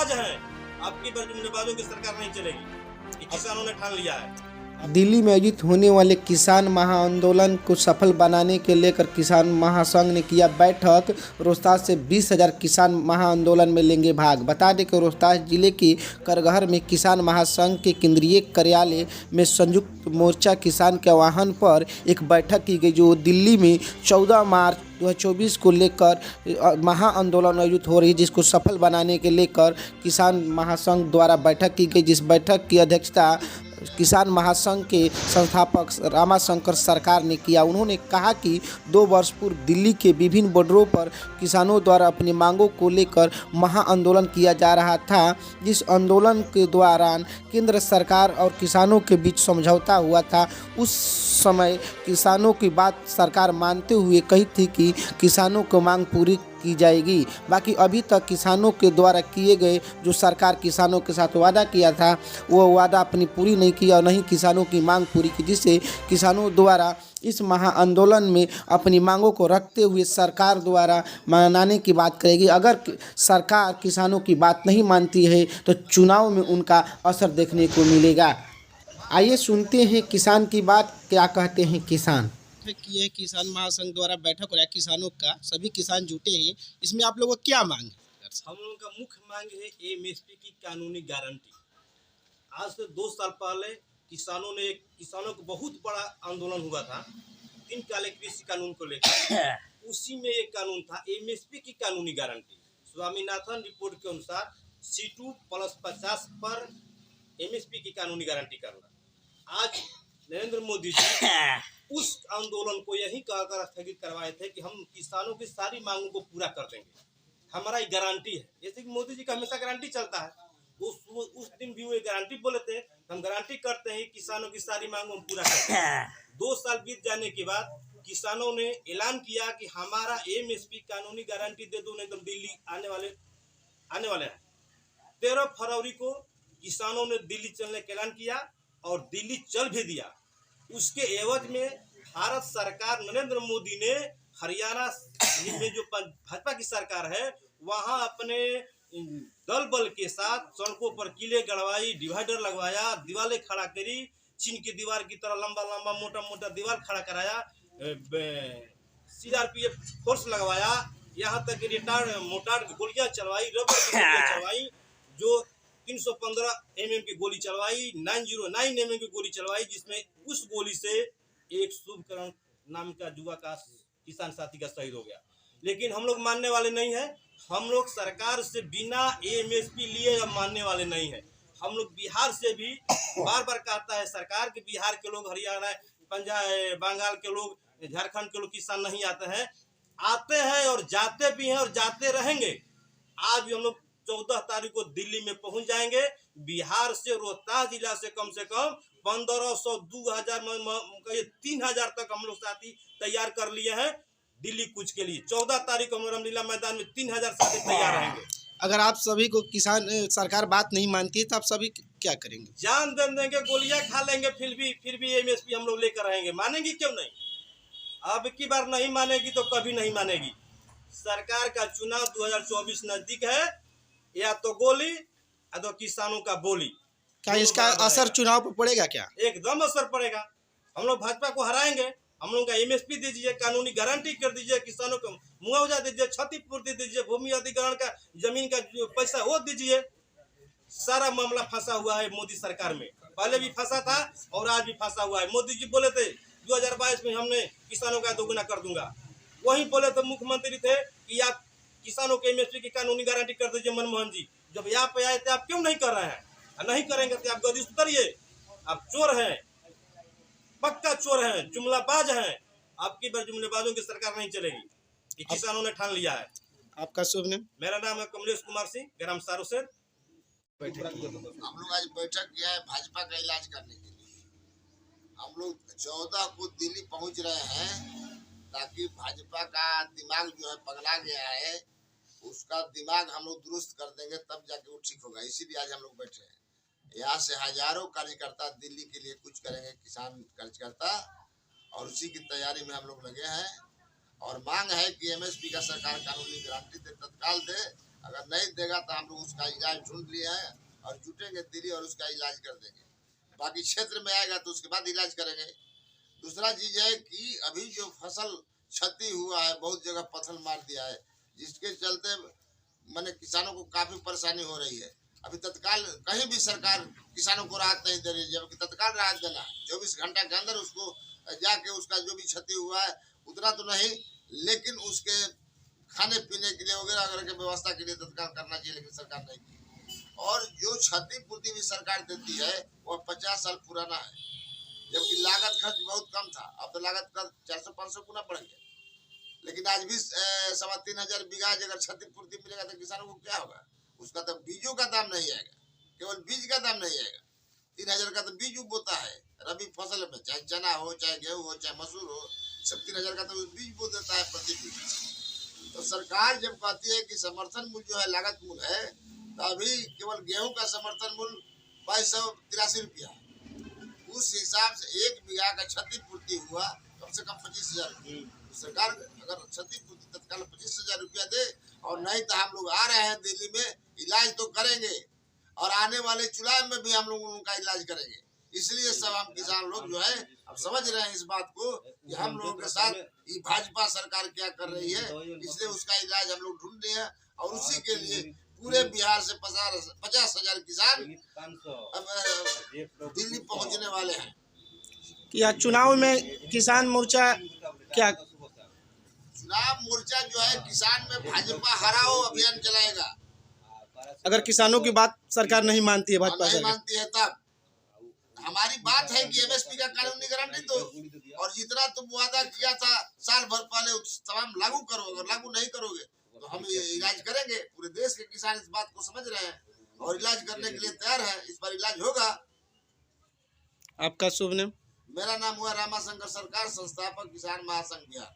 जुमलेबाज हैं। आपकी बार जुमलेबाजों की सरकार नहीं चलेगी, ये किसानों ने ठान लिया है। दिल्ली में आयोजित होने वाले किसान महाआंदोलन को सफल बनाने के लेकर किसान महासंघ ने किया बैठक। रोहतास से 20,000 किसान महाआंदोलन में लेंगे भाग। बता दें कि रोहतास जिले के करगहर में किसान महासंघ के केंद्रीय कार्यालय में संयुक्त मोर्चा किसान के आह्वान पर एक बैठक की गई, जो दिल्ली में 14 मार्च 2024 को लेकर महाआंदोलन आयोजित हो रही है, जिसको सफल बनाने के लेकर किसान महासंघ द्वारा बैठक की गई। जिस बैठक की अध्यक्षता किसान महासंघ के संस्थापक रामाशंकर सरकार ने किया। उन्होंने कहा कि 2 वर्ष पूर्व दिल्ली के विभिन्न बॉर्डरों पर किसानों द्वारा अपनी मांगों को लेकर महाआंदोलन किया जा रहा था। जिस आंदोलन के दौरान केंद्र सरकार और किसानों के बीच समझौता हुआ था। उस समय किसानों की बात सरकार मानते हुए कही थी कि किसानों को मांग पूरी की जाएगी। बाकी अभी तक किसानों के द्वारा किए गए जो सरकार किसानों के साथ वादा किया था, वो वादा अपनी पूरी नहीं किया और नहीं किसानों की मांग पूरी की, जिससे किसानों द्वारा इस महाआंदोलन में अपनी मांगों को रखते हुए सरकार द्वारा मनाने की बात करेगी। अगर सरकार किसानों की बात नहीं मानती है तो चुनाव में उनका असर देखने को मिलेगा। आइए सुनते हैं किसान की बात, क्या कहते हैं किसान। किए किसान महासंघ द्वारा बैठक हो रहा है किसानों का, सभी किसान जुटे हैं, इसमें आप लोगों को क्या मांग है? हम लोगों का मुख्य मांग है एमएसपी की कानूनी गारंटी। आज से 2 साल पहले किसानों को बहुत बड़ा आंदोलन हुआ था 3 काले कृषि कानून को लेकर। उसी में एक कानून था एमएसपी की कानूनी गारंटी। स्वामीनाथन रिपोर्ट के अनुसार C2+50 पर एमएसपी की कानूनी गारंटी करना। आज नरेंद्र मोदी जी उस आंदोलन को यही कहकर स्थगित करवाए थे कि हम किसानों की सारी मांगों को पूरा कर देंगे, हमारा ये गारंटी है। जैसे कि मोदी जी का हमेशा गारंटी चलता है, उस दिन भी वो गारंटी बोले थे, हम गारंटी करते हैं किसानों की सारी मांगों को पूरा करते हैं। 2 साल बीत जाने के बाद किसानों ने ऐलान किया कि हमारा एमएसपी कानूनी गारंटी दे दो, नहीं तो दिल्ली आने वाले हैं। 13 फरवरी को किसानों ने दिल्ली चलने का ऐलान किया और दिल्ली चल भी दिया। उसके एवज में भारत सरकार नरेंद्र मोदी ने हरियाणा में जो भाजपा की सरकार है, वहां अपने दल बल के साथ सड़कों पर किले गड़वाई, डिवाइडर लगवाया, दीवारें खड़ा करी, चीन की दीवार की तरह लंबा लंबा मोटा मोटा दीवार खड़ा कराया, CRPF फोर्स लगवाया, यहाँ तक मोटार गोलियां चलवाई, रबर की गोलियां चलवाई, जो 315 mm की गोली चलवाई, 909 mm की गोली चलवाई, जिसमें उस गोली से एक शुभकरण नाम का युवा का किसान साथी का शहीद हो गया। लेकिन हम लोग मानने वाले नहीं हैं। हम लोग सरकार से बिना एमएसपी लिए अब मानने वाले नहीं हैं। हम लोग बिहार से भी बार बार कहता है सरकार के, बिहार के लोग, हरियाणा, पंजाब, बंगाल के लोग, झारखंड के लोग किसान नहीं आते हैं और जाते भी हैं और जाते रहेंगे। आज भी हम लोग 14 तारीख को दिल्ली में पहुंच जाएंगे। बिहार से रोहतास जिला से कम 1500, 2000, 3000 तक हम लोग साथी तैयार कर लिए हैं दिल्ली कूच के लिए। 14 तारीख को हम रामलीला मैदान में 3000 साथी तैयार रहेंगे। अगर आप सभी को किसान सरकार बात नहीं मानती है तो आप सभी क्या करेंगे? जान दे देंगे, गोलियां खा लेंगे, फिर भी एमएसपी हम लोग लेकर रहेंगे। मानेगी क्यों नहीं? अब की बार नहीं मानेगी तो कभी नहीं मानेगी। सरकार का चुनाव 2024 नजदीक है, या तो गोली या तो किसानों का बोली। क्या इसका असर चुनाव पर पड़ेगा? क्या एकदम असर पड़ेगा। हम लोग भाजपा को हराएंगे। हम लोग का एमएसपी दीजिए, कानूनी गारंटी कर दीजिए, किसानों को मुआवजा दीजिए, क्षतिपूर्ति दीजिए, भूमि अधिग्रहण का जमीन का जो पैसा वो दीजिए। सारा मामला फंसा हुआ है मोदी सरकार में, पहले भी फंसा था और आज भी फंसा हुआ है। मोदी जी बोले थे 2022 में हमने किसानों का दोगुना कर दूंगा। वही बोले थे मुख्यमंत्री थे कि आप किसानों के एमएसपी की कानूनी गारंटी कर दीजिए। मनमोहन जी जब यहाँ पे आए थे, आप क्यों नहीं कर रहे हैं? नहीं करेंगे तो आप गद्दी उतरिए। आप चोर हैं, पक्का चोर हैं, जुमलाबाज हैं। आपकी बार जुमलेबाजों की सरकार नहीं चलेगी, ये किसानों ने ठान लिया है। आपका शुभ नाम? मेरा नाम है कमलेश कुमार सिंह, ग्राम सारोसेर। हम लोग आज बैठक किया है भाजपा का इलाज करने के लिए। हम लोग 14 को दिल्ली पहुंच रहे हैं ताकि भाजपा का दिमाग जो है पगला गया है, उसका दिमाग हम लोग दुरुस्त कर देंगे, तब जाके वो ठीक होगा। इसीलिए आज हम लोग बैठे हैं। यहाँ से हजारों कार्यकर्ता दिल्ली के लिए कुछ करेंगे, किसान कार्यकर्ता, और उसी की तैयारी में हम लोग लगे हैं। और मांग है कि एमएसपी का सरकार कानूनी गारंटी दे, तत्काल दे, अगर नहीं देगा तो हम लोग उसका इलाज ढूंढ लिए हैं और जुटेंगे दिल्ली और उसका इलाज कर देंगे। बाकी क्षेत्र में आएगा तो उसके बाद इलाज करेंगे। दूसरा चीज है कि अभी जो फसल क्षति हुआ है, बहुत जगह पत्थर मार दिया है, जिसके चलते माने किसानों को काफी परेशानी हो रही है। अभी तत्काल कहीं भी सरकार किसानों को राहत नहीं दे रही है, जबकि तत्काल राहत देना 24 घंटा के अंदर उसको जाके उसका जो भी क्षति हुआ है उतना तो नहीं, लेकिन उसके खाने पीने के लिए वगैरह वगैरह की व्यवस्था के लिए तत्काल करना चाहिए, लेकिन सरकार नहीं की। और जो क्षतिपूर्ति भी सरकार देती है वह 50 साल पुराना है, जबकि लागत खर्च बहुत कम था। अब तो लागत खर्च 400-500 गुना बढ़ गया। लेकिन आज भी 3,500 बीघा अगर क्षतिपूर्ति मिलेगा तो किसानों को क्या होगा? उसका तो बीजों का दाम नहीं आएगा, केवल बीज का दाम नहीं आएगा। 3,000 का तो बीज बोता है रबी फसल में, चाहे चना हो, चाहे गेहूं हो, चाहे मसूर हो, सब 3,000 का तो बीज बो देता है प्रति बीज। तो सरकार जब कहती है कि समर्थन मूल्य जो है लागत मूल्य है, तो अभी केवल गेहूं का समर्थन मूल्य 2283 रुपया है। उस हिसाब से 1 बीघा का क्षतिपूर्ति हुआ कम से कम 25,000 रुपया। तो सरकार अगर क्षतिपूर्ति तत्काल 25,000 रुपया दे, और नहीं तो हम लोग आ रहे हैं दिल्ली में, इलाज तो करेंगे और आने वाले चुनाव में भी हम लोग उनका इलाज करेंगे। इसलिए सब हम किसान लोग जो है अब समझ रहे हैं इस बात को कि हम लोगों के साथ ये भाजपा सरकार क्या कर रही है, इसलिए उसका इलाज हम लोग ढूंढ रहे हैं। और उसी के लिए पूरे बिहार से 50,000 किसान अब दिल्ली पहुंचने वाले हैं। या चुनाव में किसान मोर्चा क्या चुनाव मोर्चा जो है किसान में भाजपा हराओ अभियान चलाएगा। अगर किसानों की बात सरकार नहीं मानती है, भाजपा नहीं सरकार मानती है, तब हमारी बात है कि एमएसपी का कानूनी गारंटी दो, और जितना तुम वादा किया था साल भर पहले तमाम लागू करो। अगर लागू नहीं करोगे तो हम इलाज करेंगे। पूरे देश के किसान इस बात को समझ रहे हैं और इलाज करने के लिए तैयार है। इस बार इलाज होगा। आपका शुभ नाम? मेरा नाम हुआ रामाशंकर सरकार, संस्थापक किसान महासंघ बिहार।